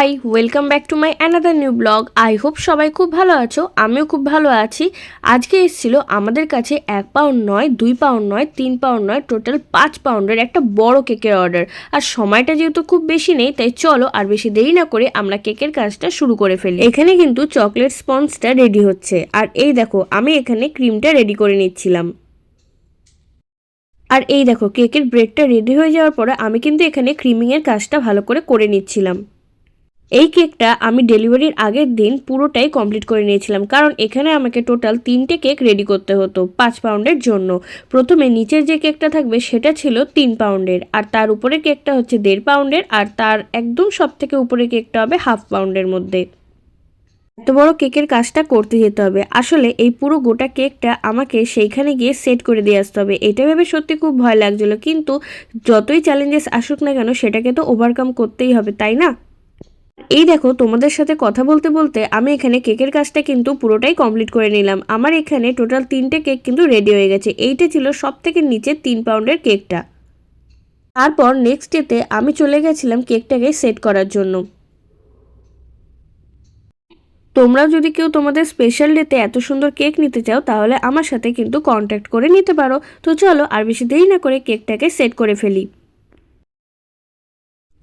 High, welcome back to my another new blog. I hope সবাই খুব ভালো আছো, আমিও খুব ভালো আছি। আজকে এসেছিলো আমাদের কাছে 1 পাউন্ড নয়, 2 পাউন্ড নয়, 3 পাউন্ড নয়, টোটাল 5 পাউন্ডের একটা বড় কেকের অর্ডার। আর সময়টা যেহেতু খুব বেশি নেই, তাই চলো আর বেশি দেরি না করে আমরা কেকের কাজটা শুরু করে ফেলি। এখানে কিন্তু চকলেট স্পঞ্জটা রেডি হচ্ছে, আর এই দেখো আমি এখানে ক্রিমটা রেডি করে নিচ্ছিলাম। আর এই দেখো কেকের ব্রেডটা রেডি হয়ে যাওয়ার পরে আমি কিন্তু এখানে ক্রিমিংয়ের কাজটা ভালো করে নিচ্ছিলাম। এই কেকটা আমি ডেলিভারির আগের দিন পুরোটাই কমপ্লিট করে নিয়েছিলাম, কারণ এখানে আমাকে টোটাল 3টে কেক রেডি করতে হতো 5 পাউন্ডের জন্য। প্রথমে নিচের যে কেকটা থাকবে সেটা ছিল 3 পাউন্ডের, আর তার উপরে কেকটা হচ্ছে 1.5 পাউন্ডের, আর তার একদম সব থেকে উপরে কেকটা হবে 1/2 পাউন্ডের মধ্যে। এত বড় কেকের কাজটা করতে যেতে হবে, আসলে এই পুরো গোটা কেকটা আমাকে সেইখানে গিয়ে সেট করে দিয়ে আসতে হবে। এটা ভেবে সত্যি খুব ভয় লাগছিল, কিন্তু যতই চ্যালেঞ্জেস আসুক না কেন সেটাকে তো ওভারকাম করতেই হবে, তাই না? এই দেখো তোমাদের সাথে কথা বলতে বলতে আমি এখানে কেকের কাজটা কিন্তু পুরোটাই কমপ্লিট করে নিলাম। আমার এখানে টোটাল 3টে কেক কিন্তু রেডি হয়ে গেছে। এইটা ছিল সব থেকে নিচের 3 পাউন্ডের কেকটা। তারপর নেক্সট ডেতে আমি চলে গেছিলাম কেকটাকে সেট করার জন্য। তোমরাও যদি কেউ তোমাদের স্পেশাল ডেতে এত সুন্দর কেক নিতে চাও, তাহলে আমার সাথে কিন্তু কন্ট্যাক্ট করে নিতে পারো। তো চলো আর বেশি দেরি না করে কেকটাকে সেট করে ফেলি।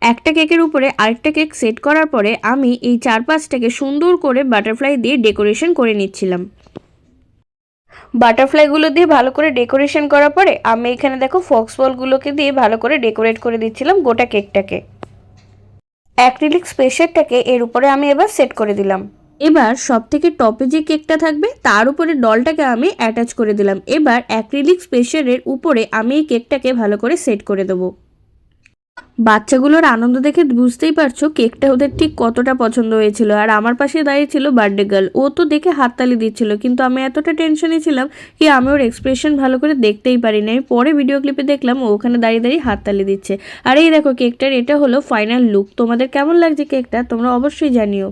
একটা কেকের উপরে আরেকটা কেক সেট করার পরে আমি এই চারপাশটাকে সুন্দর করে বাটারফ্লাই দিয়ে ডেকোরেশন করে নিচ্ছিলাম। বাটারফ্লাইগুলো দিয়ে ভালো করে ডেকোরেশন করার পরে আমি এখানে দেখো ফক্স বলগুলোকে দিয়ে ভালো করে ডেকোরেট করে দিচ্ছিলাম গোটা কেকটাকে। অ্যাক্রিলিক স্পেশারটাকে এর উপরে আমি এবার সেট করে দিলাম। এবার সব থেকে টপে যে কেকটা থাকবে তার উপরে ডলটাকে আমি অ্যাটাচ করে দিলাম। এবার অ্যাক্রিলিক স্পেশারের উপরে আমি এই কেকটাকে ভালো করে সেট করে দেবো। বাচ্চাগুলোর আনন্দ দেখে বুঝতেই পারছো কেকটা ওদের ঠিক কতটা পছন্দ হয়েছিল। আর আমার পাশে দাঁড়িয়ে ছিল বার্থডে গার্ল, ও তো দেখে হাততালি দিচ্ছিল, কিন্তু আমি এতটা টেনশনে ছিলাম কি আমি ওর এক্সপ্রেশন ভালো করে দেখতেই পারিনি। আমি পরে ভিডিও ক্লিপে দেখলাম ও ওখানে দাঁড়িয়ে দাঁড়িয়ে হাততালি দিচ্ছে। আর এই দেখো কেকটার এটা হলো ফাইনাল লুক। তোমাদের কেমন লাগছে কেকটা তোমরা অবশ্যই জানিও।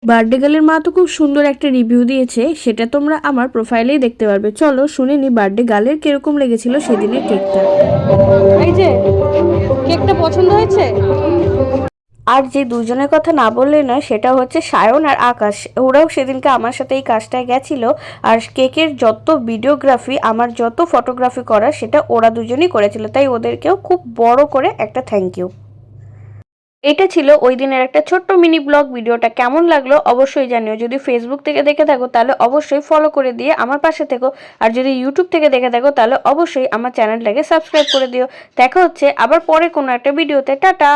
বার্থডে গার্লের মা তো খুব সুন্দর একটা রিভিউ দিয়েছে, সেটা তোমরা আমার প্রোফাইলেই দেখতে পারবে। চলো শুনে নি বার্থডে গার্লের কিরকম লেগেছিল সেদিনের কেকটা। এই যে কেকটা পছন্দ হয়েছে। আর যে দুজনের কথা না বললে নয় সেটা হচ্ছে সায়ন আর আকাশ। ওরাও সেদিনকে আমার সাথে এই কাজটায় গেছিল, আর কেকের যত ভিডিওগ্রাফি আমার যত ফটোগ্রাফি করা সেটা ওরা দুজনই করেছিল, তাই ওদেরকেও খুব বড় করে একটা থ্যাংক ইউ। এটা ছিল ওই দিনের একটা ছোট্ট মিনি ব্লগ। ভিডিওটা কেমন লাগলো অবশ্যই জানিও। যদি ফেসবুক থেকে দেখে থাকো তাহলে অবশ্যই ফলো করে দিয়ে আমার পাশে থেকো, আর যদি ইউটিউব থেকে দেখে থাকো তাহলে অবশ্যই আমার চ্যানেলটাকে সাবস্ক্রাইব করে দিও। দেখা হচ্ছে আবার পরে কোনো একটা ভিডিওতে। টাটা।